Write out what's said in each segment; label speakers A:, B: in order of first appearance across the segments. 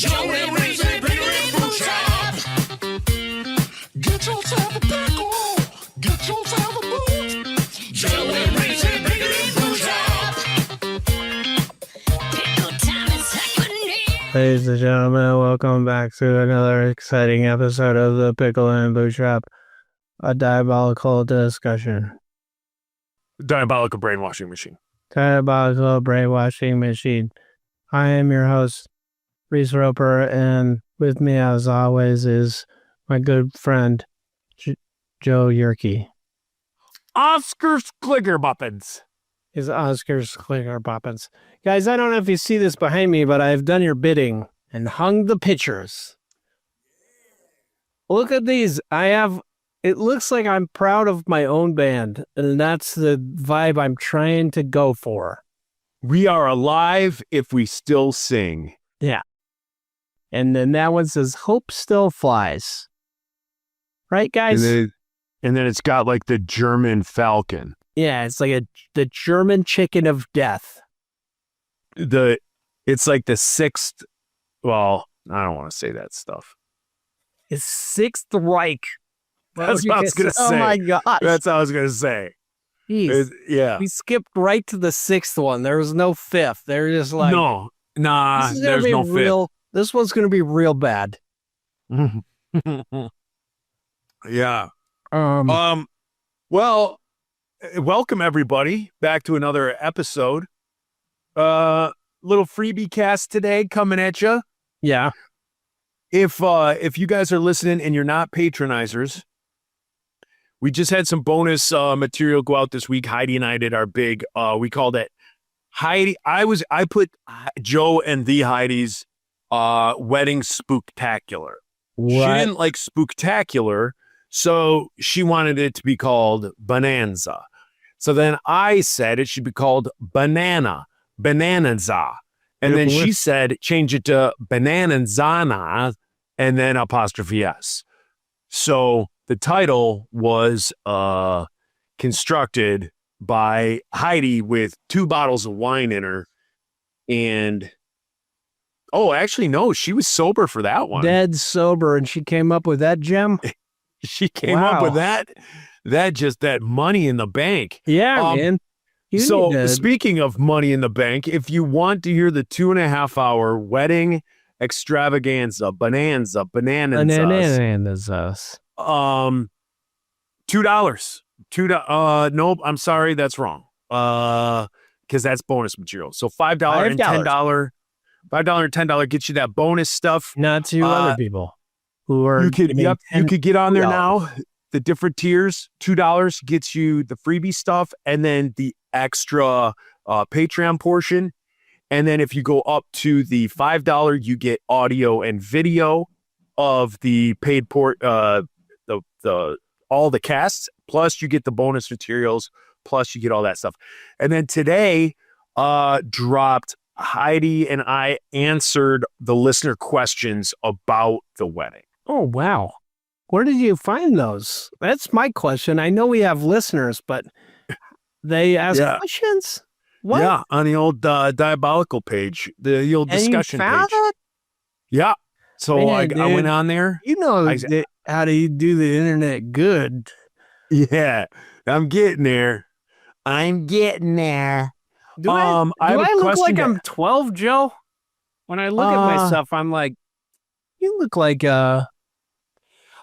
A: Joe and Reese, Bigger and Brew Shop. Get yourself a pickle. Get yourself a boot. Joe and Reese, Bigger and Brew Shop. Pickle time is happening.
B: Ladies and gentlemen, welcome back to another exciting episode of the Pickle and Brew Shop, a diabolical discussion.
C: Diabolical brainwashing machine.
B: Diabolical brainwashing machine. I am your host, Reese Roper, and with me, as always, is my good friend, Joe Yerke.
C: Oscar's Clicker Buppins.
B: His Oscars Clicker Boppins. Guys, I don't know if you see this behind me, but I've done your bidding and hung the pictures. Look at these. It looks like I'm proud of my own band, and that's the vibe I'm trying to go for.
C: We are alive if we still sing.
B: Yeah. And then that one says, Hope Still Flies. Right, guys?
C: And then it's got like the German falcon.
B: Yeah, it's like the German chicken of death.
C: It's like the sixth. Well, I don't want to say that stuff.
B: It's Sixth Reich.
C: That's what I was going to say.
B: Oh my gosh.
C: That's what I was going to say.
B: Jeez.
C: Yeah.
B: We skipped right to the sixth one. There was no fifth. They're just like,
C: No, nah, there's no
B: real. This one's going to be real bad.
C: Yeah. Well, welcome everybody back to another episode. Little freebie cast today coming at you.
B: Yeah.
C: If you guys are listening and you're not patronizers, we just had some bonus material go out this week. Heidi and I did our big, we called it Heidi. I put Joe and the Heidi's wedding spooktacular.
B: What?
C: She didn't like spooktacular, so she wanted it to be called Bonanza. So then I said it should be called Bonanza. And then she said, change it to Bananzana and then apostrophe S. So the title was constructed by Heidi with 2 bottles of wine in her. And, actually, no, she was sober for that one.
B: Dead sober, and she came up with that gem?
C: She came up with that money in the bank.
B: Yeah, man.
C: Speaking of money in the bank, if you want to hear the 2.5-hour wedding extravaganza, Bonanza,
B: Bananas.
C: $2. Nope, I'm sorry, that's wrong. Because that's bonus material. So $5 and $10. $5 and $10 gets you that bonus stuff.
B: Not to other people who are.
C: You could get on there now. The different tiers. $2 gets you the freebie stuff, and then the extra Patreon portion. And then if you go up to the $5, you get audio and video of the paid port, all the casts. Plus, you get the bonus materials. Plus, you get all that stuff. And then today, dropped. Heidi and I answered the listener questions about the wedding.
B: Oh, wow. Where did you find those? That's my question. I know we have listeners, but they ask questions? What?
C: Yeah, on the old diabolical page, the old discussion page.
B: It?
C: Yeah. So I went on there.
B: You know how do you do the internet good?
C: Yeah, I'm getting there.
B: Do I look like I'm 12, Joe? When I look at myself, I'm like, you look like
C: I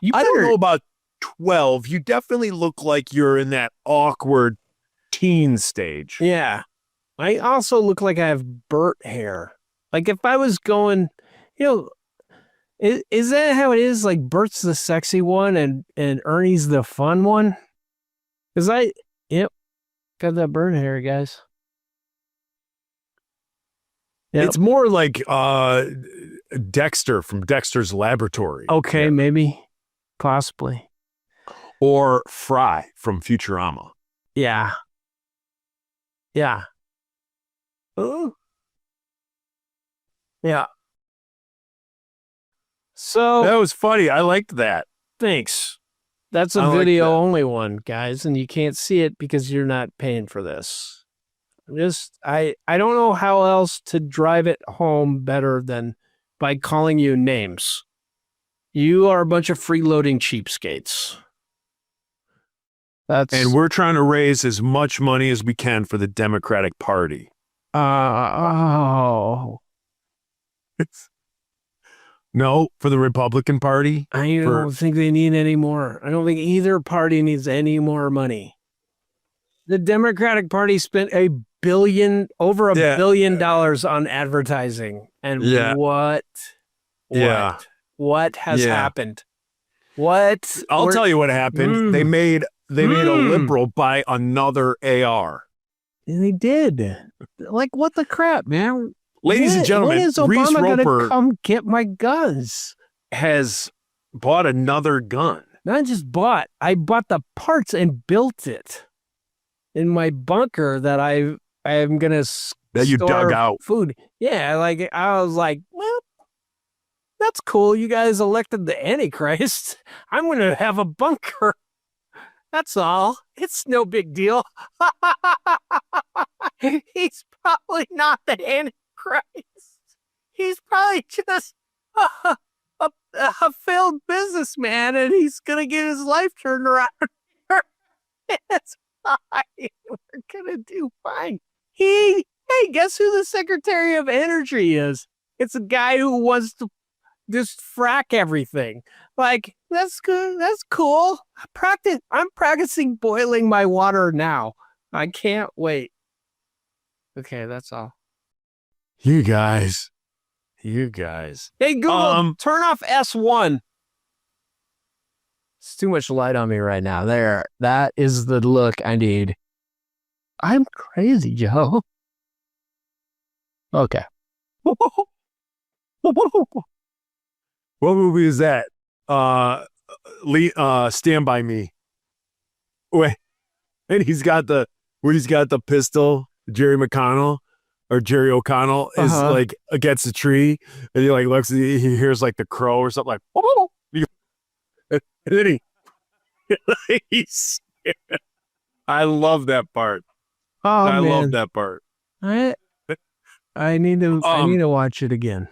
C: don't know about 12. You definitely look like you're in that awkward teen stage.
B: Yeah. I also look like I have Bert hair. Like if I was going, is that how it is? Like Bert's the sexy one and Ernie's the fun one? Because got that Bert hair, guys.
C: Yep. It's more like Dexter from Dexter's Laboratory.
B: Okay, maybe. Possibly.
C: Or Fry from Futurama.
B: Yeah. Yeah. Ooh. Yeah. So
C: that was funny. I liked that.
B: Thanks. That's a video only one, guys, and you can't see it because you're not paying for this. I don't know how else to drive it home better than by calling you names. You are a bunch of freeloading cheapskates.
C: And we're trying to raise as much money as we can for the Democratic Party.
B: Oh.
C: No, for the Republican Party.
B: I don't think they need any more. I don't think either party needs any more money. The Democratic Party spent over $1 billion on advertising. And what has happened?
C: I'll tell you what happened. They made a liberal buy another AR.
B: And they did. Like, what the crap, man?
C: Ladies and gentlemen,
B: when is
C: Reese
B: Obama
C: Roper
B: gonna come get my guns?
C: has bought another gun.
B: Not just bought. I bought the parts and built it in my bunker that I'm gonna
C: That you dug out.
B: food. Yeah, like I was like, well, that's cool. You guys elected the Antichrist. I'm gonna have a bunker. That's all. It's no big deal. He's probably not the Antichrist. He's probably just a failed businessman, and he's gonna get his life turned around. It's fine. We're gonna do fine. Hey, guess who the Secretary of Energy is? It's a guy who wants to just frack everything. Like, that's good. That's cool. I'm practicing boiling my water now. I can't wait. Okay, that's all.
C: You guys.
B: Hey, Google, turn off S1. It's too much light on me right now. There. That is the look I need. I'm crazy, Joe. Okay.
C: What movie is that? Stand By Me. Wait. And he's got the pistol, Jerry O'Connell is like against a tree, and he like looks, he hears like the crow or something like, and then he's I love that part. I love that part.
B: I need to watch it again.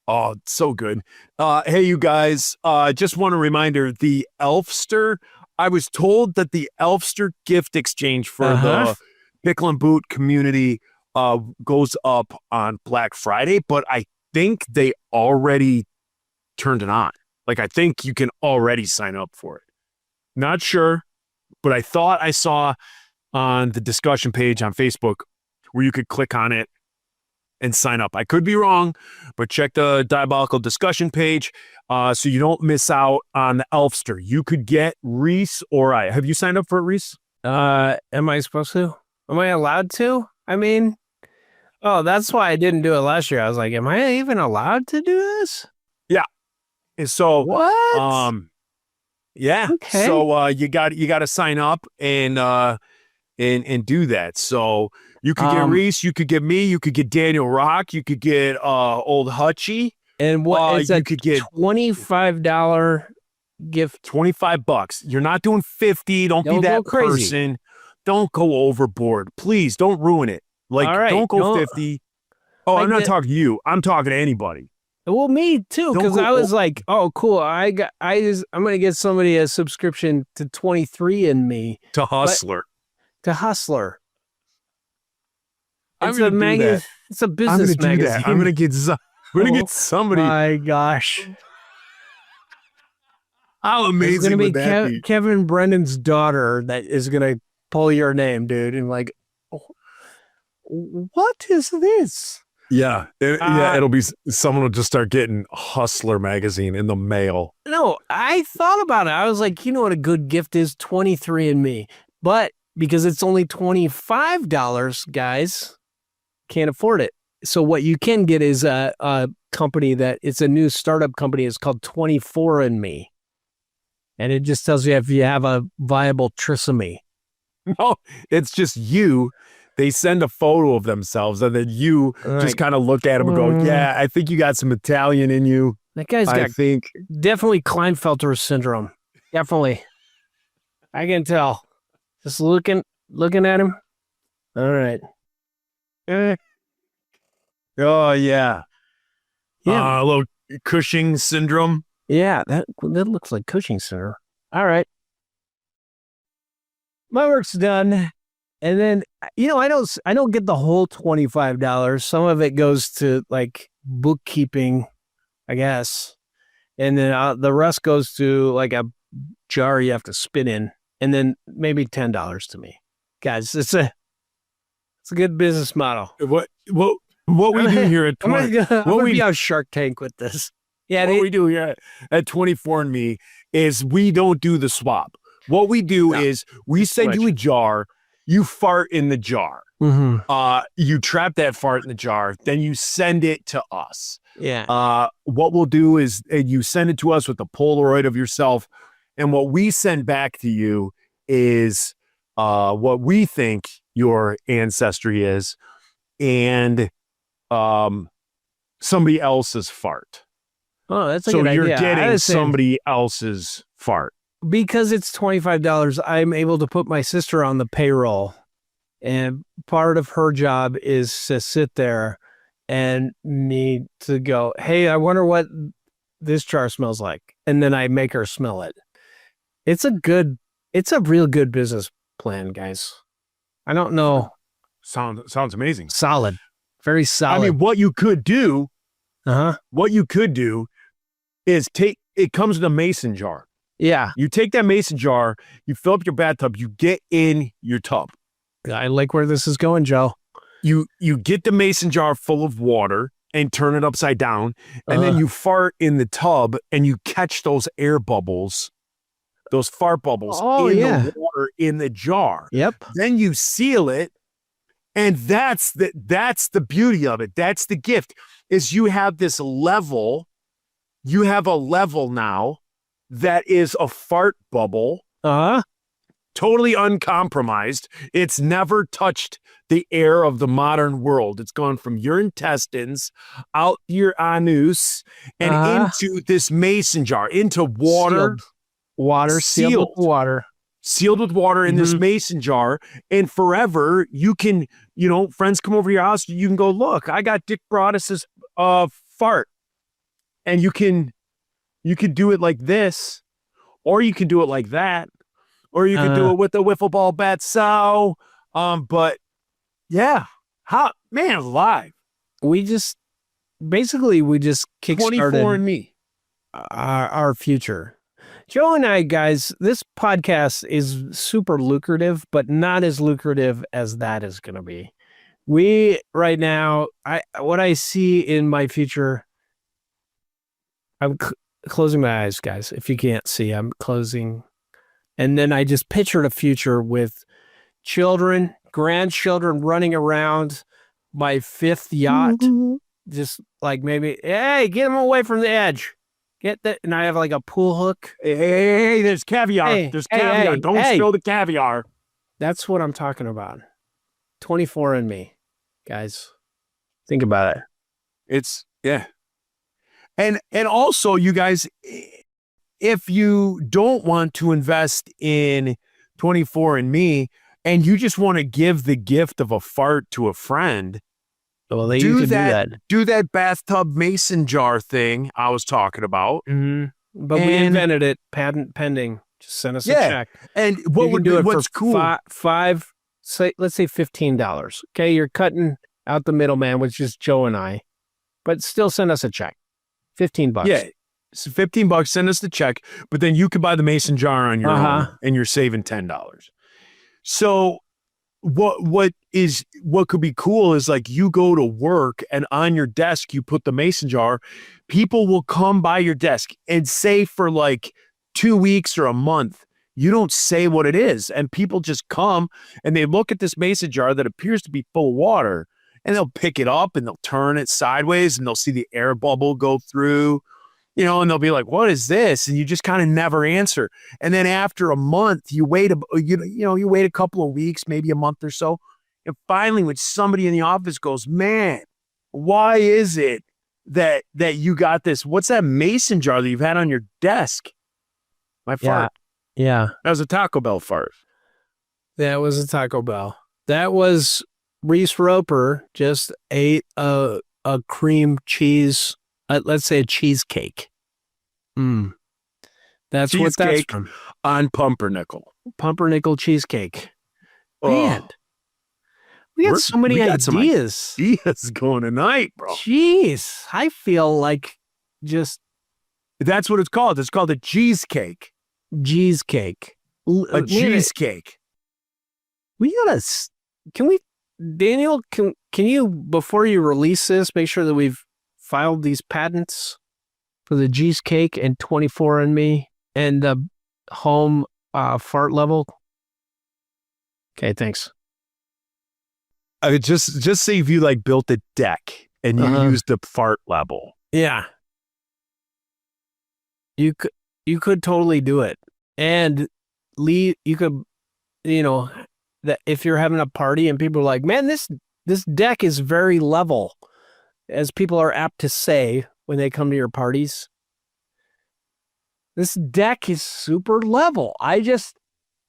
C: Oh, it's so good. Hey, you guys, just want a reminder, the Elfster, I was told that the Elfster gift exchange for the Pickle and Boot community goes up on Black Friday, but I think they already turned it on. Like, I think you can already sign up for it. Not sure, but I thought I saw on the discussion page on Facebook where you could click on it and sign up. I could be wrong, but check the Diabolical discussion page so you don't miss out on the Elfster. You could get Reese or I. Have you signed up for it, Reese?
B: Am I supposed to? Am I allowed to? I mean, that's why I didn't do it last year. I was like, am I even allowed to do this?
C: Yeah. And so
B: what?
C: Yeah.
B: Okay.
C: So you got to sign up and do that. So you could get Reese, you could get me, you could get Daniel Rock, you could get old Hutchie.
B: And what is
C: you
B: that?
C: could get
B: $25 gift.
C: $25. You're not doing 50. Don't be that person. Don't go overboard. Please don't ruin it. Like, don't go 50. Oh, I'm not talking to you. I'm talking to anybody.
B: Well, me too, because I was like, oh, cool. I'm going to get somebody a subscription to 23andMe.
C: To Hustler.
B: It's a magazine. It's a business magazine.
C: I'm going to get somebody.
B: Oh my gosh.
C: How amazing would that be?
B: Kevin Brennan's daughter that is going to pull your name, dude. And like, what is this?
C: Yeah. It'll be someone will just start getting Hustler magazine in the mail.
B: No, I thought about it. I was like, you know what a good gift is? 23andMe. But because it's only $25, guys, can't afford it. So what you can get is a company it's a new startup company. It's called 24andMe. And it just tells you if you have a viable trisomy.
C: No, it's just you. They send a photo of themselves, and then you just kind of look at them and go, yeah, I think you got some Italian in you.
B: That guy's got definitely Klinefelter syndrome. Definitely. I can tell. Just looking at him. All right.
C: Oh, yeah.
B: Yeah.
C: A little Cushing syndrome.
B: Yeah, that looks like Cushing Center. All right. My work's done. And then, I don't get the whole $25. Some of it goes to like bookkeeping, I guess. And then the rest goes to like a jar you have to spit in. And then maybe $10 to me. Guys, it's a good business model.
C: What we do here at
B: I'm
C: 20,
B: gonna be on Shark Tank with this. Yeah,
C: what we do here at 24andMe is we don't do the swap. What we do is we send you a jar, you fart in the jar.
B: Mm-hmm.
C: You trap that fart in the jar, then you send it to us.
B: Yeah.
C: What we'll do is you send it to us with a Polaroid of yourself, and what we send back to you is what we think your ancestry is, and somebody else's fart.
B: Oh, that's a
C: So
B: good
C: you're
B: idea. I
C: getting
B: was saying,
C: somebody else's fart.
B: because it's $25, I'm able to put my sister on the payroll. And part of her job is to sit there and me to go, hey, I wonder what this jar smells like. And then I make her smell it. It's a real good business plan, guys. I don't know.
C: Sounds amazing.
B: Solid. Very solid.
C: I mean, what you could do is it comes in a mason jar.
B: Yeah.
C: You take that mason jar, you fill up your bathtub, you get in your tub.
B: I like where this is going, Joe.
C: You get the mason jar full of water and turn it upside down, and then you fart in the tub and you catch those air bubbles, those fart bubbles the water in the jar.
B: Yep.
C: Then you seal it, and that's the beauty of it. That's the gift, is you have this level. You have a level now that is a fart bubble. Totally uncompromised. It's never touched the air of the modern world. It's gone from your intestines out your anus and into this mason jar, into water.
B: Sealed with water.
C: Sealed with water in this mason jar. And forever, you can, friends come over to your house, you can go, look, I got Dick Broadus's fart. And you can do it like this, or you can do it like that. Or you could do it with the wiffle ball bat. So, but yeah, alive.
B: We just kickstarted
C: 24andMe.
B: our future. Joe and I, guys, this podcast is super lucrative, but not as lucrative as that is going to be. We right now, what I see in my future, I'm closing my eyes, guys. If you can't see, I'm closing. And then I just pictured a future with children, grandchildren running around my fifth yacht. Just like maybe, hey, get them away from the edge. Get that. And I have like a pool hook.
C: Hey, there's caviar. There's caviar. Don't spill the caviar.
B: That's what I'm talking about. 24andMe, guys. Think about it.
C: And also, you guys, if you don't want to invest in 24andMe and you just want to give the gift of a fart to a friend,
B: well, do that.
C: Do that bathtub mason jar thing I was talking about.
B: But we invented it, patent pending. Just send us a check.
C: And what's cool?
B: Let's say $15. Okay, you're cutting out the middleman, which is Joe and I, but still send us a check. $15.
C: Yeah. So $15, send us the check, but then you could buy the mason jar on your own and you're saving $10. So what could be cool is like you go to work and on your desk, you put the mason jar, people will come by your desk and say for like 2 weeks or a month, you don't say what it is. And people just come and they look at this mason jar that appears to be full of water and they'll pick it up and they'll turn it sideways and they'll see the air bubble go through. And they'll be like, what is this? And you just kind of never answer. And then after a month, you wait a couple of weeks, maybe a month or so. And finally, when somebody in the office goes, man, why is it that you got this? What's that mason jar that you've had on your desk? My fart.
B: Yeah.
C: That was a Taco Bell fart.
B: That was a Taco Bell. That was Reese Roper just ate a cream cheese let's say a cheesecake. That's what that's
C: Cheesecake
B: from.
C: on pumpernickel.
B: Pumpernickel cheesecake.
C: Oh,
B: Man, we got so many
C: we got some
B: ideas.
C: ideas going tonight, bro.
B: Jeez, I feel like just
C: That's what it's called. It's called a cheesecake.
B: cheesecake.
C: A cheesecake.
B: We gotta. Can we, Daniel? Can you, before you release this, make sure that we've filed these patents for the cheesecake and 24andMe and the home fart level? Okay, thanks.
C: Just say if you like built a deck and you used the fart level.
B: Yeah, you could totally do it, and you could, that if you're having a party and people are like, man, this deck is very level, as people are apt to say when they come to your parties. This deck is super level. I just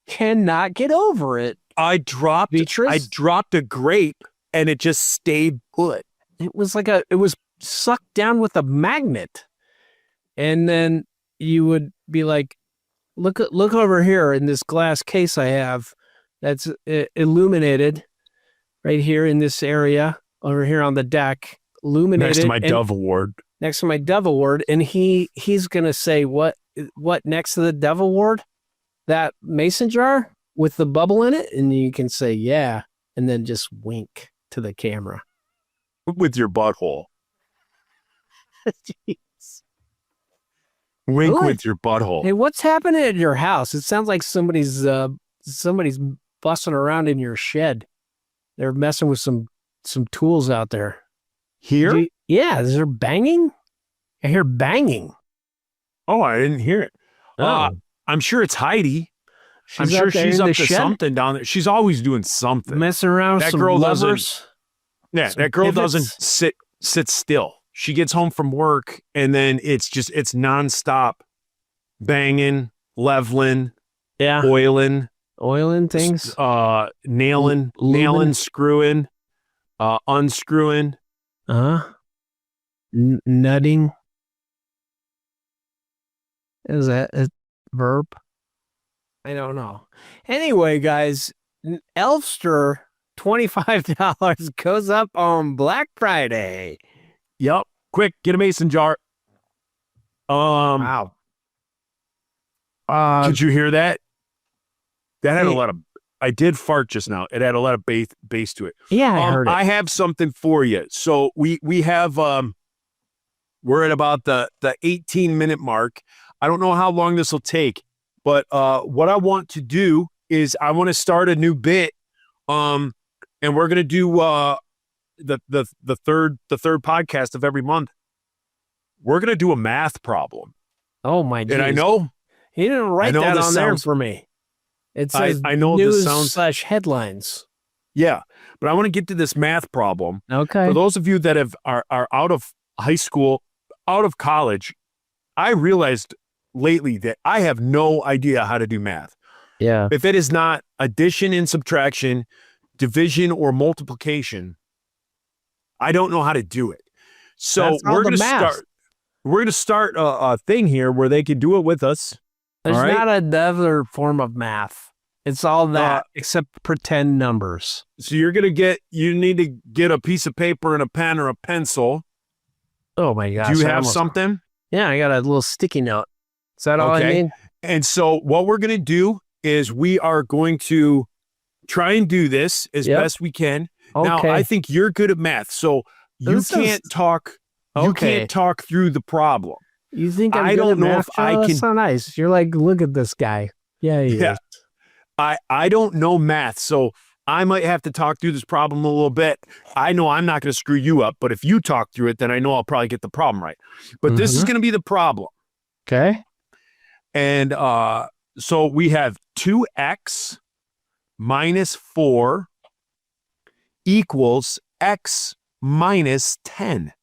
B: cannot get over it.
C: I dropped a grape and it just stayed put.
B: It was it was sucked down with a magnet. And then you would be like, look over here in this glass case I have that's illuminated right here in this area over here on the deck, illuminated
C: Next to my Dove Award.
B: Next to my Dove Award, and he's gonna say what next to the Dove Award? That mason jar with the bubble in it, and you can say yeah, and then just wink to the camera
C: With your butthole.
B: Jeez.
C: Wink
B: What?
C: with your butthole.
B: Hey, what's happening at your house? It sounds like somebody's busting around in your shed. They're messing with some tools out there.
C: Here?
B: Yeah, is there banging? I hear banging.
C: Oh, I didn't hear it.
B: Oh.
C: I'm sure it's Heidi. I'm
B: She's
C: sure
B: out there
C: she's
B: in
C: up
B: the
C: to
B: shed?
C: something down there. She's always doing something.
B: Messing around with
C: That
B: some
C: girl doesn't-
B: levers.
C: Yeah,
B: Some
C: that girl
B: pivots?
C: doesn't sit still. She gets home from work and then it's nonstop banging, leveling,
B: Yeah,
C: oiling,
B: oiling things.
C: nailing,
B: Lumen-
C: screwing, unscrewing.
B: Nutting. Is that a verb? I don't know. Anyway, guys, Elfster $25 goes up on Black Friday.
C: Yep. Quick, get a mason jar.
B: Wow.
C: Did you hear that? That had a
B: Hey.
C: lot of. I did fart just now. It had a lot of bass to it.
B: Yeah, I heard it.
C: I have something for you. So we have we're at about the 18-minute mark. I don't know how long this will take, but what I want to do is I want to start a new bit. And we're gonna do the third podcast of every month. We're gonna do a math problem.
B: Oh my!
C: And I
B: geez.
C: know
B: He didn't write
C: know
B: that
C: this
B: on there
C: sounds-
B: for me. It says
C: I know this
B: news
C: sounds-
B: / headlines.
C: yeah, but I want to get to this math problem.
B: Okay.
C: For those of you that are out of high school, out of college, I realized lately that I have no idea how to do math.
B: Yeah.
C: If it is not addition and subtraction, division or multiplication, I don't know how to do it. So
B: That's all
C: we're
B: the
C: going to
B: math.
C: start. We're going to start a thing here where they can do it with us.
B: There's
C: all right.
B: not another form of math. It's all that except pretend numbers.
C: So you need to get a piece of paper and a pen or a pencil.
B: Oh my gosh.
C: Do you
B: I
C: have
B: almost-
C: something?
B: Yeah, I got a little sticky note. Is that all I
C: Okay.
B: need?
C: And so what we're going to do is we are going to try and do this as
B: Yep.
C: best we can.
B: Okay.
C: Now, I think you're good at math, so you
B: This is-
C: can't talk. You
B: Okay.
C: can't talk through the problem.
B: You think I'm
C: I
B: good
C: don't
B: at
C: know
B: math,
C: if I
B: Joe?
C: can-
B: That's so nice. You're like, look at this guy. Yeah, he
C: Yeah.
B: is.
C: I don't know math, so I might have to talk through this problem a little bit. I know I'm not going to screw you up, but if you talk through it, then I know I'll probably get the problem right. But this is going to be the problem.
B: Okay.
C: And so we have 2x minus 4 equals x minus 10.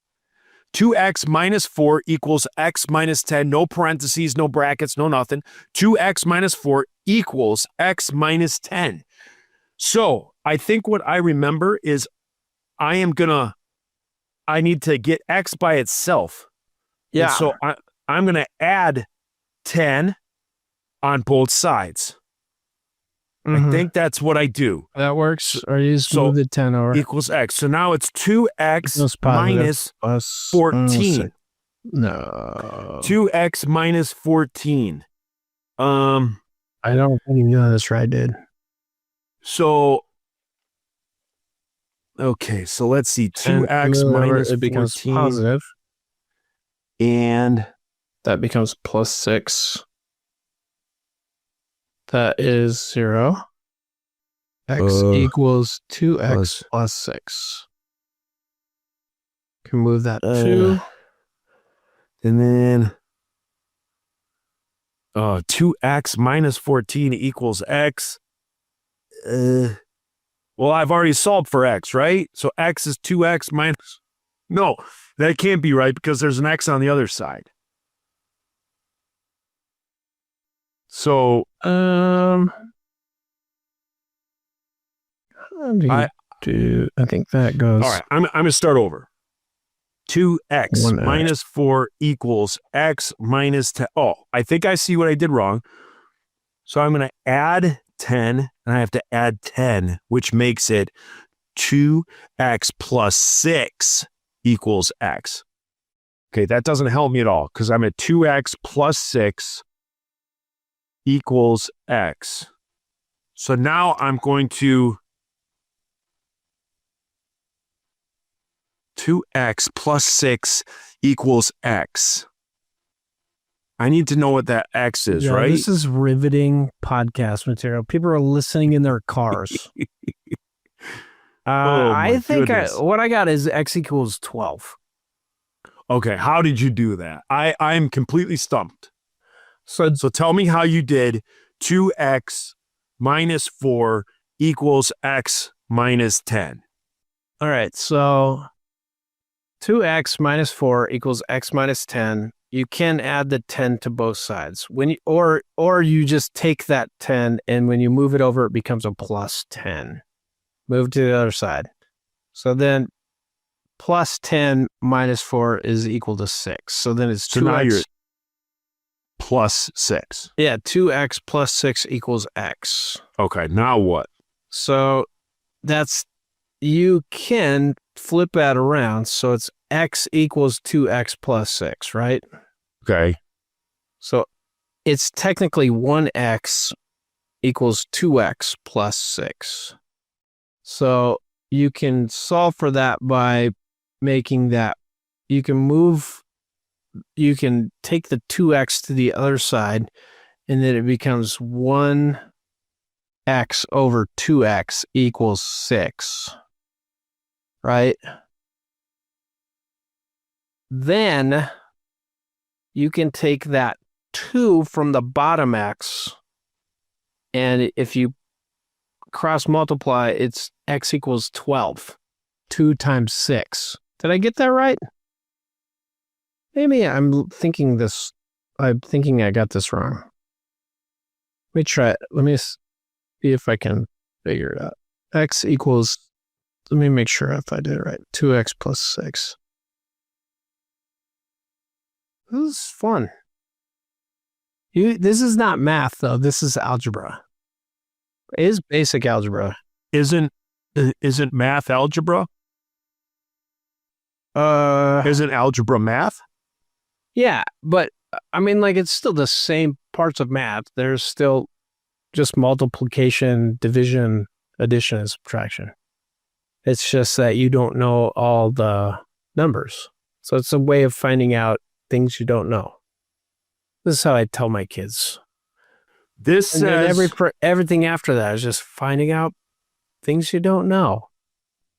C: 2x minus 4 equals x minus 10. No parentheses, no brackets, no nothing. 2x minus 4 equals x minus 10. So I think what I remember is I need to get x by itself.
B: Yeah.
C: And so I'm going to add 10 on both sides. I think that's what I do.
B: that works. Or you just
C: So
B: move the 10 over.
C: Equals X. So now it's 2X
B: Equals positive
C: minus
B: plus
C: 14.
B: 6. No.
C: 2X minus 14.
B: I don't think you got this right, dude.
C: So, okay, so let's see. 2X minus
B: it becomes
C: 14.
B: positive.
C: And
B: That becomes plus 6. That is 0. X equals 2x plus 6. Can move that 2.
C: And then 2X minus 14 equals X. Well, I've already solved for X, right? So X is 2X minus... No, that can't be right because there's an X on the other side. So
B: I think that goes.
C: all right, I'm going to start over. 2X
B: 1x.
C: minus 4 equals X minus 10. Oh, I think I see what I did wrong. So I'm going to add 10, and I have to add 10, which makes it 2X plus 6 equals X. Okay, that doesn't help me at all because I'm at 2X plus 6 equals X. So now I'm going to 2X plus 6 equals X. I need to know what that X is, right?
B: This is riveting podcast material. People are listening in their cars. I think what I got is X equals 12.
C: Okay, how did you do that? I'm completely stumped.
B: So
C: tell me how you did 2X minus 4 equals X minus 10.
B: all right, so 2x minus 4 equals x minus 10. You can add the 10 to both sides. When you, or you just take that 10 and when you move it over, it becomes a plus 10. Move to the other side. So then plus 10 minus 4 is equal to 6. So then it's 2x.
C: So now you're plus 6.
B: Yeah, 2x plus 6 equals x.
C: Okay, now what?
B: So you can flip that around. So it's x equals 2x plus 6, right?
C: Okay.
B: So it's technically 1x equals 2x plus 6. So you can solve for that by making that, you can take the 2x to the other side and then it becomes 1x over 2x equals 6. Right? Then you can take that 2 from the bottom x, and if you cross multiply, it's x equals 12. 2 times 6. Did I get that right? Maybe I'm thinking I got this wrong. Let me try it. Let me see if I can figure it out. X equals, let me make sure if I did it right. 2x plus 6. This is fun. This is not math, though. This is algebra. It is basic algebra.
C: Isn't math algebra? Isn't algebra math?
B: Yeah, but I mean, like, it's still the same parts of math. There's still just multiplication, division, addition, and subtraction. It's just that you don't know all the numbers. So it's a way of finding out things you don't know. This is how I tell my kids.
C: This
B: And then
C: says
B: everything after that is just finding out things you don't know.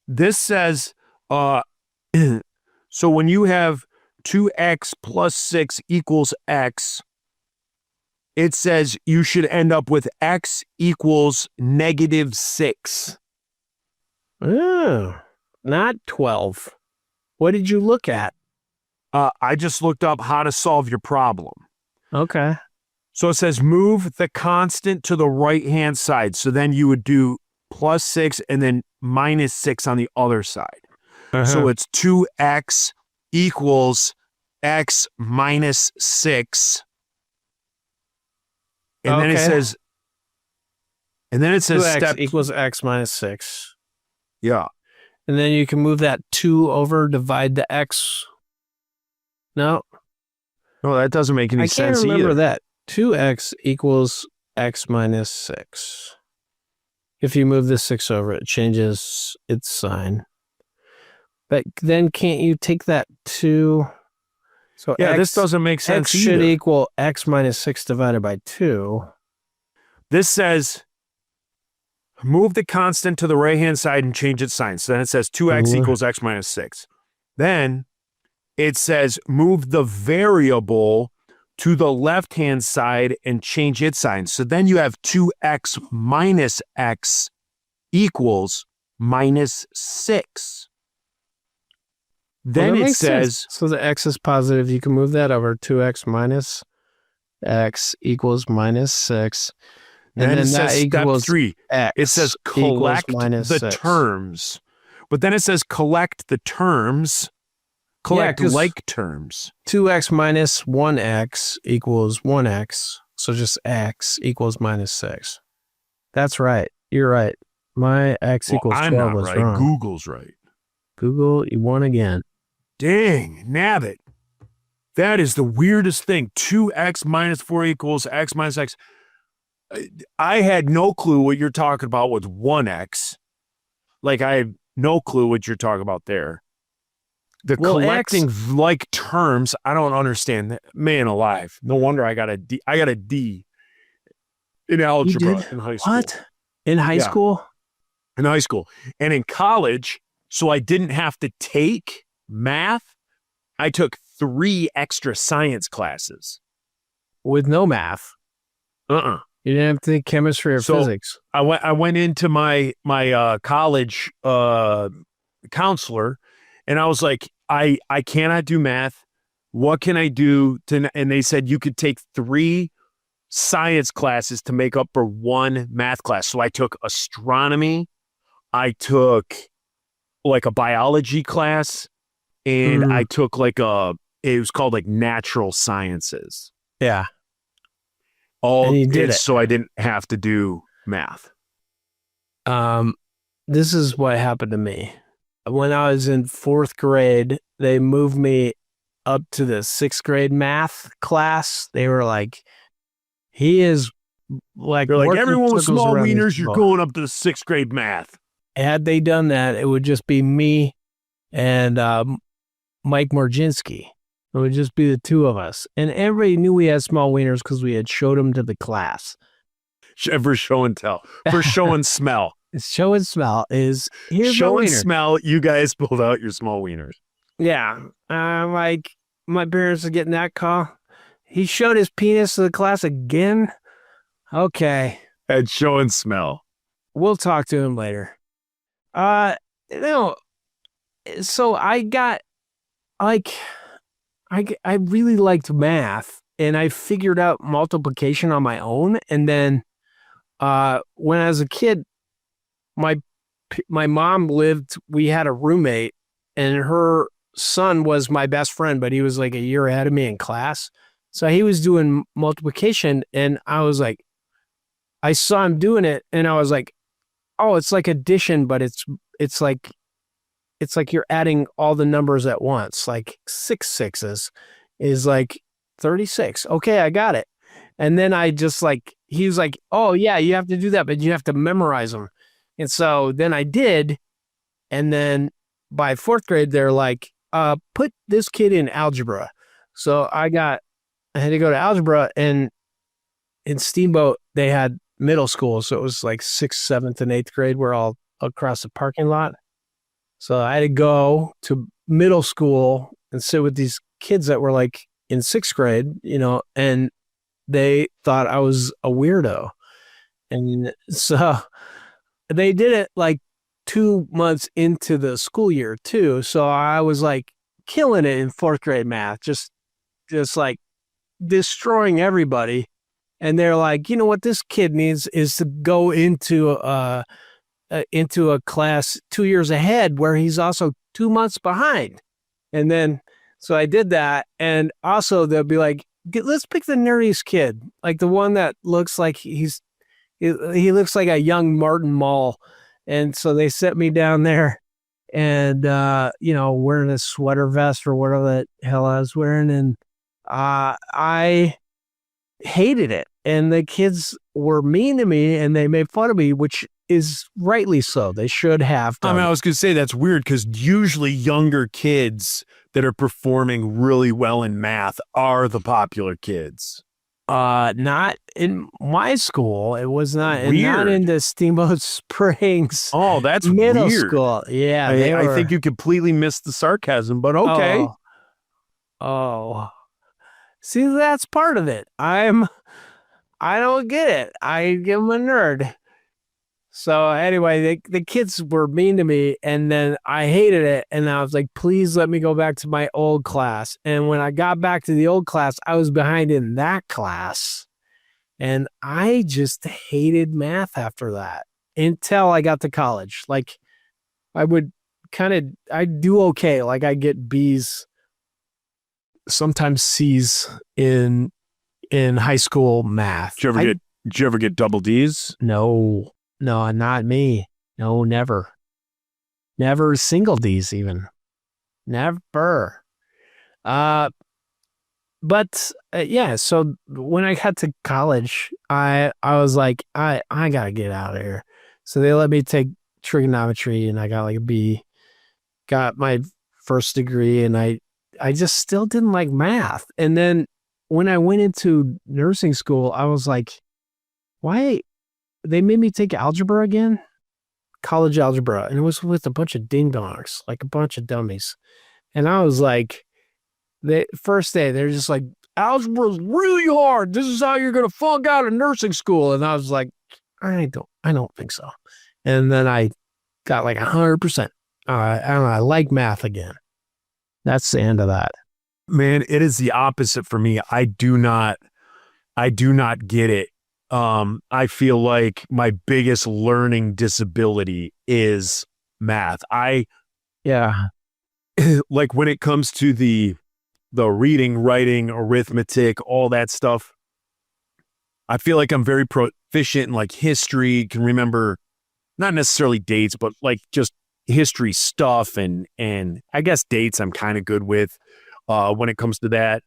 C: this says so when you have 2x plus 6 equals x, it says you should end up with x equals negative 6.
B: Oh, not 12. What did you look at?
C: I just looked up how to solve your problem.
B: Okay.
C: So it says move the constant to the right-hand side. So then you would do plus 6 and then minus 6 on the other side. So it's 2x equals x minus 6. And then it
B: Okay.
C: says,
B: 2x
C: step,
B: equals x minus 6.
C: yeah.
B: And then you can move that 2 over, divide the x. No,
C: No, that doesn't make any
B: I can't
C: sense
B: remember
C: either.
B: that. 2x equals x minus 6. If you move the 6 over, it changes its sign. But then can't you take that 2? So
C: Yeah,
B: x,
C: this doesn't make sense
B: x should
C: either.
B: equal x minus 6 divided by 2.
C: This says move the constant to the right-hand side and change its sign. So then it says 2x equals x minus 6. Then it says move the variable to the left-hand side and change its sign. So then you have 2x minus x equals minus 6. Then
B: Well, that
C: it
B: makes sense.
C: says,
B: So the x is positive. You can move that over. 2x minus x equals minus 6. And
C: then
B: then
C: it
B: that
C: says step
B: equals
C: 3.
B: x.
C: It says
B: equals
C: collect
B: minus
C: the
B: 6.
C: terms. But then it says collect the terms. Collect
B: 'cause
C: like terms.
B: 2x minus 1x equals 1x. So just x equals minus 6. That's right. You're right. My x equals 12
C: I'm not
B: was
C: right.
B: wrong.
C: Google's right.
B: Google, you won again.
C: Dang, nabbit. That is the weirdest thing. 2x minus 4 equals x minus x. I had no clue what you're talking about with 1x. Like, I have no clue what you're talking about there. The
B: Well,
C: collecting like terms, I don't understand that. Man alive. No wonder I got a D. I got a D in algebra
B: did?
C: in high school.
B: What? In high
C: Yeah.
B: school?
C: In high school. And in college, so I didn't have to take math, I took 3 extra science classes.
B: With no math. You didn't have to take chemistry or
C: So-
B: physics.
C: I went into my college counselor, and I was like, I cannot do math. What can I do to? And they said you could take 3 science classes to make up for 1 math class. So I took astronomy, I took like a biology class, and I took like it was called like natural sciences.
B: Yeah.
C: All
B: And you did it.
C: so I didn't have to do math.
B: This is what happened to me. When I was in 4th grade, they moved me up to the 6th grade math class. They were like, he is like,
C: They're like,
B: working
C: everyone with
B: circles
C: small
B: around these
C: wieners, you're
B: people."
C: going up to the 6th grade math.
B: Had they done that, it would just be me and Mike Morginski. It would just be the 2 of us. And everybody knew we had small wieners because we had showed them to the class.
C: For show and tell. For show and smell.
B: Show and smell is, here's
C: Show
B: my
C: and
B: wiener.
C: smell, you guys pulled out your small wieners.
B: Yeah. Like, my parents are getting that call. He showed his penis to the class again? Okay.
C: And show and smell.
B: We'll talk to him later. No. So I got, like, I really liked math, and I figured out multiplication on my own. And then when I was a kid, my mom we had a roommate, and her son was my best friend, but he was like a year ahead of me in class. So he was doing multiplication, and I was like, I saw him doing it, and I was like, oh, it's like addition, but it's like you're adding all the numbers at once. Like 6 sixes is like 36. Okay, I got it. And then I just like, he was like, oh yeah, you have to do that, but you have to memorize them. And so then I did. And then by 4th grade, they're like, put this kid in algebra. So I had to go to algebra, and in Steamboat, they had middle school. So it was like 6th, 7th, and 8th grade. We're all across the parking lot. So I had to go to middle school and sit with these kids that were like in 6th grade, and they thought I was a weirdo. And so they did it like 2 months into the school year too. So I was like killing it in 4th grade math, just like destroying everybody. And they're like, you know what this kid needs is to go into a class 2 years ahead where he's also 2 months behind. And then So I did that. And also they'll be like, let's pick the nerdiest kid, like the one that looks like he looks like a young Martin Mull. And so they set me down there and, wearing a sweater vest or whatever the hell I was wearing. And I hated it. And the kids were mean to me and they made fun of me, which is rightly so. They should have done.
C: I was going to say that's weird because usually younger kids that are performing really well in math are the popular kids.
B: Not in my school. It was not.
C: Weird.
B: Not in the Steamboat Springs.
C: Oh, that's
B: middle
C: weird.
B: school. Yeah,
C: I think you completely missed the sarcasm, but okay.
B: Oh. See, that's part of it. I don't get it. I'm a nerd. So anyway, the kids were mean to me and then I hated it. And I was like, please let me go back to my old class. And when I got back to the old class, I was behind in that class. And I just hated math after that until I got to college. Like I'd do okay. Like I get B's, sometimes C's in high school math.
C: Did you ever get double D's?
B: No, not me. No, never. Never single D's even. Never. So when I got to college, I was like, I gotta get out of here. So they let me take trigonometry and I got like a B. Got my first degree and I just still didn't like math. And then when I went into nursing school, I was like, why? They made me take algebra again, college algebra, and it was with a bunch of ding-dongs, like a bunch of dummies. And I was like, the first day, they're just like, algebra is really hard. This is how you're going to flunk out of nursing school. And I was like, I don't think so. And then I got like 100%. I like math again. That's the end of that.
C: Man, it is the opposite for me. I do not get it. I feel like my biggest learning disability is math. Like when it comes to the reading, writing, arithmetic, all that stuff, I feel like I'm very proficient in like history, can remember not necessarily dates, but like just history stuff and I guess dates I'm kind of good with when it comes to that.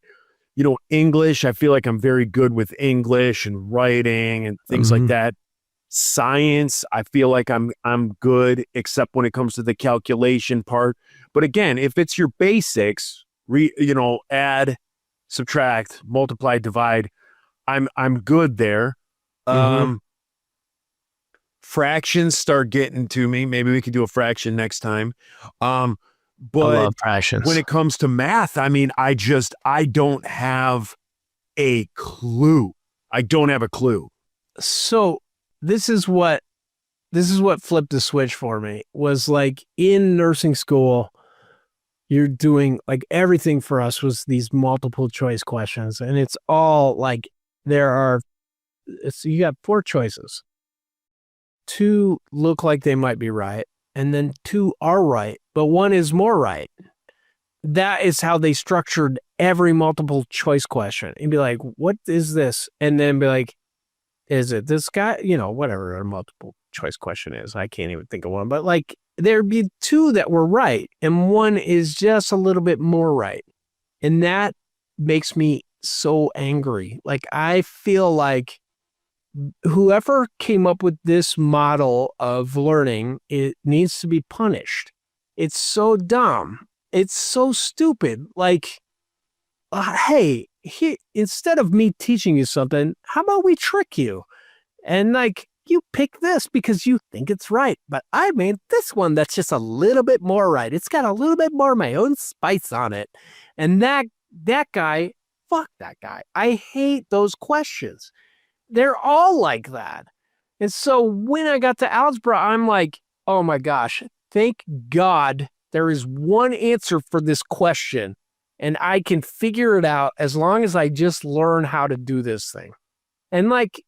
C: English, I feel like I'm very good with English and writing and things like that. Science, I feel like I'm good, except when it comes to the calculation part. But again, if it's your basics, add, subtract, multiply, divide, I'm good there. Fractions start getting to me. Maybe we could do a fraction next time. But
B: I love fractions.
C: When it comes to math, I mean, I don't have a clue. I don't have a clue.
B: So this is what flipped the switch for me, was like in nursing school, you're doing like everything for us was these multiple choice questions. And it's all like you got 4 choices. 2 look like they might be right. And then 2 are right, but 1 is more right. That is how they structured every multiple choice question. And be like, what is this? And then be like, is it this guy? Whatever a multiple choice question is. I can't even think of one. But like, there'd be 2 that were right, and 1 is just a little bit more right. And that makes me so angry. Like, I feel like whoever came up with this model of learning, it needs to be punished. It's so dumb. It's so stupid. Like, hey, instead of me teaching you something, how about we trick you? And like, you pick this because you think it's right. But I made this one that's just a little bit more right. It's got a little bit more of my own spice on it. And that guy, fuck that guy. I hate those questions. They're all like that. And so when I got to algebra, I'm like, oh my gosh, thank God there is one answer for this question. And I can figure it out as long as I just learn how to do this thing. And like,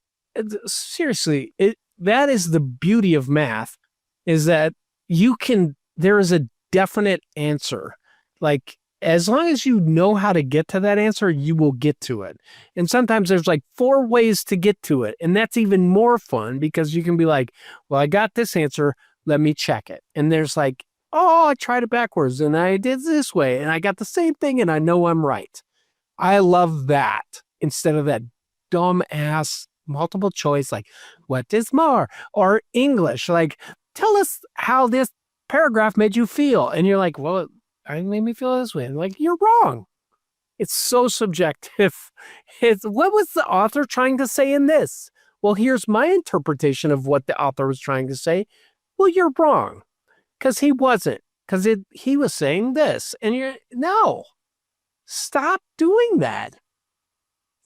B: seriously, that is the beauty of math, is that there is a definite answer. Like, as long as you know how to get to that answer, you will get to it. And sometimes there's like 4 ways to get to it. And that's even more fun because you can be like, well, I got this answer. Let me check it. And there's like, oh, I tried it backwards and I did this way and I got the same thing and I know I'm right. I love that instead of that dumb ass multiple choice, like, what is more? Or English, like, tell us how this paragraph made you feel. And you're like, well, it made me feel this way. And like, you're wrong. It's so subjective. What was the author trying to say in this? Well, here's my interpretation of what the author was trying to say. Well, you're wrong. Because he wasn't. Because he was saying this. And no. Stop doing that.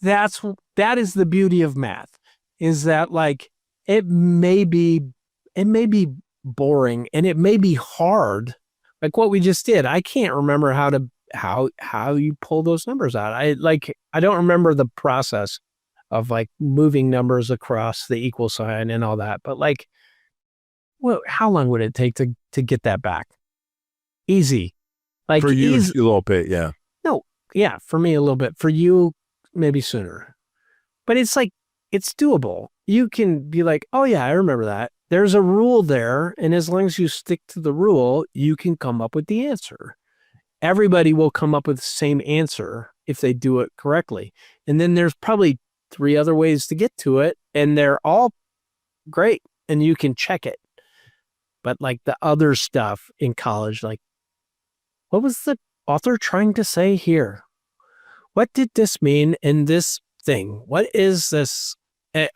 B: That is the beauty of math, is that like it may be boring and it may be hard, like what we just did. I can't remember how you pull those numbers out. I don't remember the process of like moving numbers across the equal sign and all that. But like, well, how long would it take to get that back? Easy. Like
C: for you, a little bit, yeah.
B: No, yeah, for me a little bit. For you, maybe sooner. But it's like, it's doable. You can be like, oh yeah, I remember that. There's a rule there. And as long as you stick to the rule, you can come up with the answer. Everybody will come up with the same answer if they do it correctly. And then there's probably 3 other ways to get to it. And they're all great. And you can check it. But like the other stuff in college, like, what was the author trying to say here? What did this mean in this thing? What is this?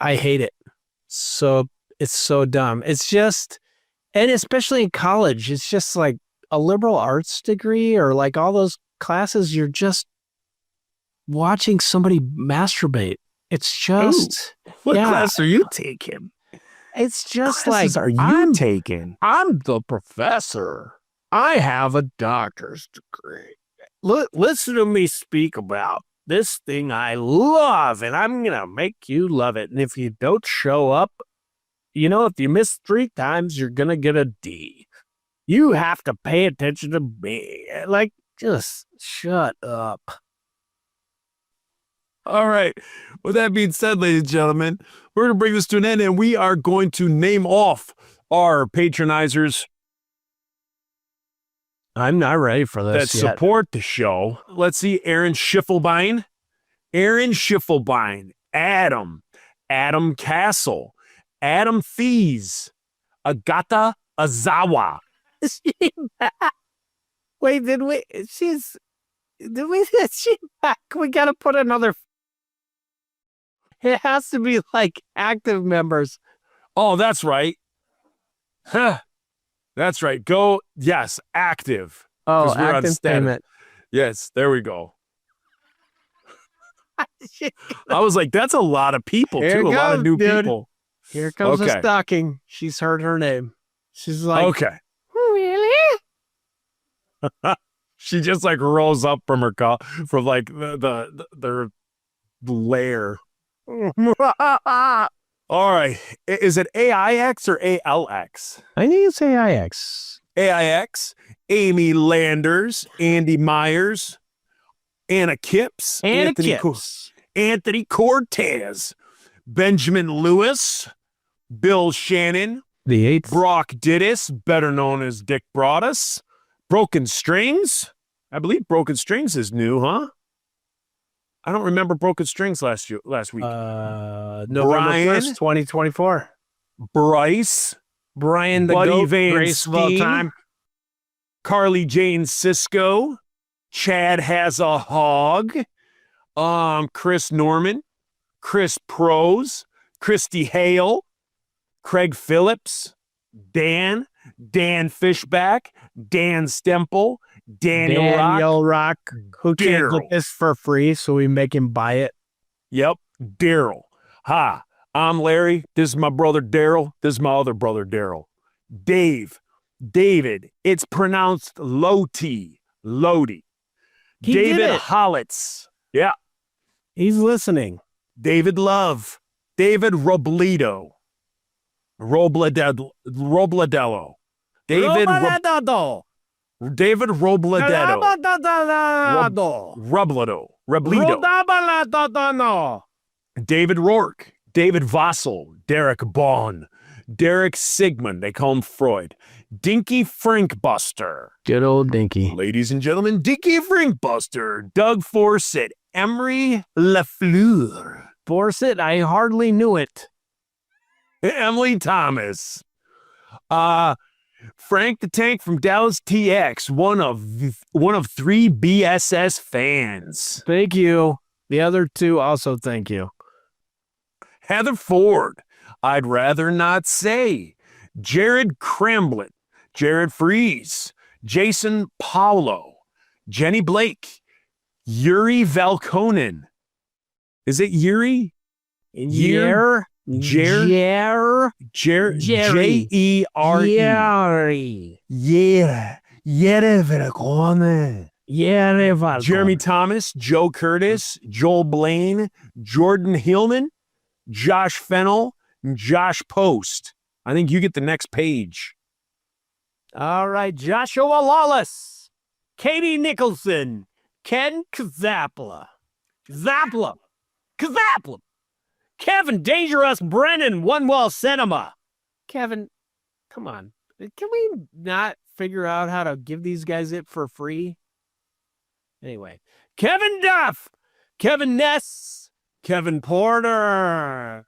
B: I hate it. So it's so dumb. It's just, and especially in college, it's just like a liberal arts degree or like all those classes, you're just watching somebody masturbate. It's just,
C: What class are you taking?
B: It's just
C: Classes
B: like,
C: are you taking?
B: I'm the professor. I have a doctor's degree. Listen to me speak about this thing I love, and I'm going to make you love it. And if you don't show up, if you miss 3 times, you're going to get a D. You have to pay attention to me. Like, just shut up.
C: All right. With that being said, ladies and gentlemen, we're going to bring this to an end, and we are going to name off our patronizers
B: I'm not ready for
C: that
B: this yet.
C: support the show. Let's see. Aaron Schiffelbein, Adam Castle, Adam Thies, Agata Azawa.
B: Wait, did we get she back? We got to put another. It has to be like active members.
C: Oh, that's right. Huh. That's right. Go. Yes. Active.
B: Oh,
C: 'Cause we're on
B: active
C: status.
B: payment.
C: Yes. There we go. I was like, that's a lot of people,
B: Here
C: too.
B: it
C: A lot of
B: goes,
C: new
B: dude.
C: people.
B: Here comes
C: Okay.
B: the stocking. She's heard her name. She's like,
C: Okay.
B: really?
C: She just like rolls up from her from like their lair. All right. Is it AIX or ALX?
B: I think it's AIX.
C: AIX, Amy Landers, Andy Myers, Anna Kipps, Anthony Cortez, Benjamin Lewis, Bill Shannon,
B: The 8th.
C: Brock Dittis, better known as Dick Broadus, Broken Strings. I believe Broken Strings is new, huh? I don't remember Broken Strings last week.
B: November
C: Brian.
B: 1st, 2024.
C: Bryce,
B: Brian the
C: Buddy
B: GOAT,
C: Van
B: greatest of all
C: Steen.
B: time.
C: Carly Jane Cisco, Chad Has a Hog, Chris Norman, Chris Prose, Christy Hale, Craig Phillips, Dan Fishback, Dan Stemple, Daniel Rock.
B: Who can't
C: Daryl.
B: get this for free, so we make him buy it.
C: Yep, Daryl. Hi, I'm Larry. This is my brother Daryl. This is my other brother Daryl. David. It's pronounced Lodi.
B: He
C: David
B: did it.
C: Hollitz. Yeah.
B: He's listening.
C: David Love. David Robledo. Robledello. David David Robledo.
B: Robledo.
C: Robledo. David Rourke. David Vossel. Derek Bond. Derek Sigmund. They call him Freud. Dinky Frankbuster.
B: Good old Dinky.
C: Ladies and gentlemen, Dinky Frankbuster. Doug Forsett. Emery Lafleur.
B: Forsett, I hardly knew it.
C: Emily Thomas. Frank the Tank from Dallas TX, one of 3 BSS fans.
B: Thank you. The other 2 also thank you.
C: Heather Ford, I'd rather not say. Jared Cramblett, Jared Fries, Jason Paulo, Jenny Blake, Yuri Valkonen. Is it Yuri?
B: Jer.
C: Jer. J-E-R-E.
B: Jerry.
C: Yeah. Yere Valkonen. Jeremy Thomas, Joe Curtis, Joel Blaine, Jordan Hillman, Josh Fennell, and Josh Post. I think you get the next page.
B: All right, Joshua Lawless, Katie Nicholson, Ken Kazapla, Kevin Dangerous, Brennan, One Wall Cinema. Kevin, come on. Can we not figure out how to give these guys it for free? Anyway, Kevin Duff, Kevin Ness, Kevin Porter,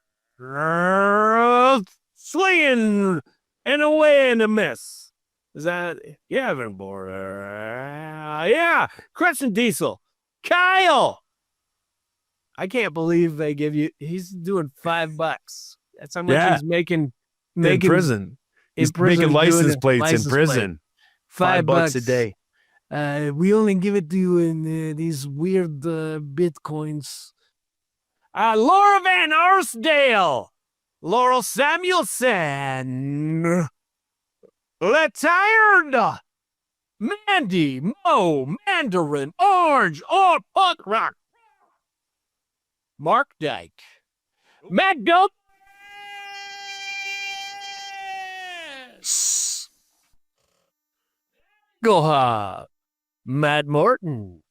B: swinging and away in a miss. Is that Kevin Porter? Yeah, Crescent Diesel, Kyle. I can't believe they give you. He's doing $5. That's how much he's making
C: In prison. He's making license plates in prison. $5 a day.
B: We only give it to you in these weird bitcoins. Laura Van Arsdale, Laurel Samuelson, Retired, Mandy, Mo, Mandarin, Orange, or Punk Rock, Mark Dyke, Matt Gump, Goha, Matt Morton,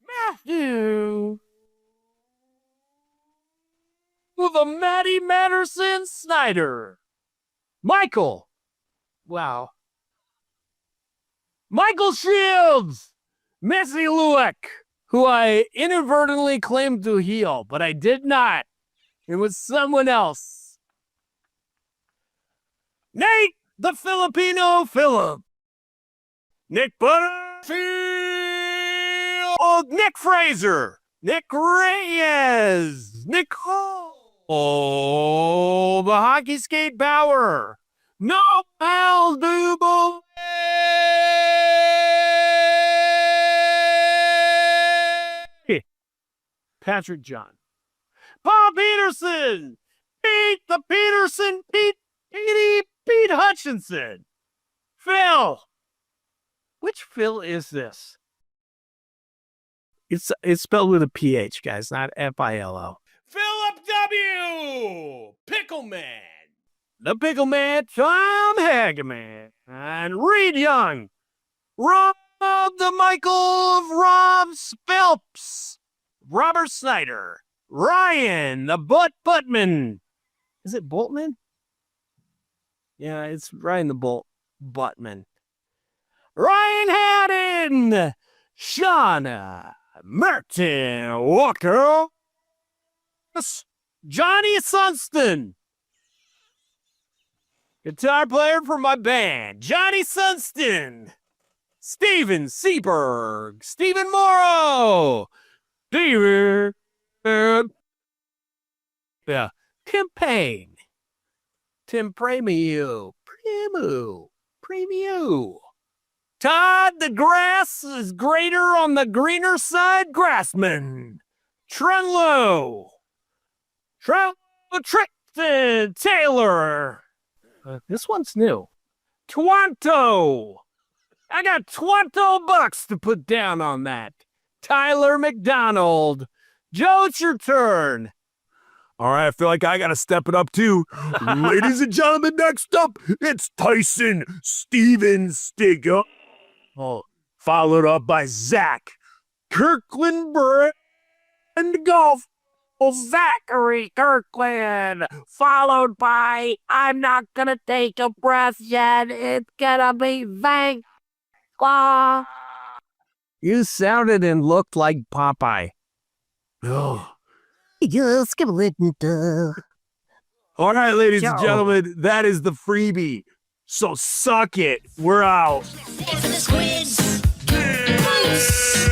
B: Matthew, the Matty Matterson Snyder, Michael, wow, Michael Shields, Missy Lueck, who I inadvertently claimed to heal, but I did not. It was someone else. Nate, the Filipino Philip. Nick Butterfield. Oh, Nick Fraser. Nick Reyes. Nicole. Oh, the Hockey Skate Bauer. No Al Dubo. Patrick John. Paul Peterson. Pete the Peterson. Pete Hutchinson. Phil. Which Phil is this? It's spelled with a PH, guys, not F-I-L-O. Philip W. Pickleman. The Pickleman, Tom Hageman. And Reed Young. Rob the Michael of Rob Phelps. Robert Snyder. Ryan, the Buttman. Is it Boltman? Yeah, it's Ryan the Buttman. Ryan Haddon. Shauna. Martin Walker. Johnny Sunston. Guitar player for my band. Johnny Sunston. Steven Seberg. Stephen Morrow. David. Yeah. Tim Payne. Tim Premio. Todd, the grass is greater on the greener side, Grassman. Trenlow. Tristan Taylor. This one's new. Twanto. I got $20 to put down on that. Tyler McDonald. Joe, it's your turn.
C: All right, I feel like I got to step it up too. Ladies and gentlemen, next up, it's Tyson Steven Stigger. Followed up by Zach Kirkland Brand Golf.
D: Zachary Kirkland, followed by I'm not gonna take a breath yet. It's gonna be Vanqua.
B: You sounded and looked like Popeye.
C: Oh.
D: Yes, give a little.
C: All right, ladies and
D: Joe.
C: gentlemen, that is the freebie. So suck it. We're out.
A: It's the squids. Moose.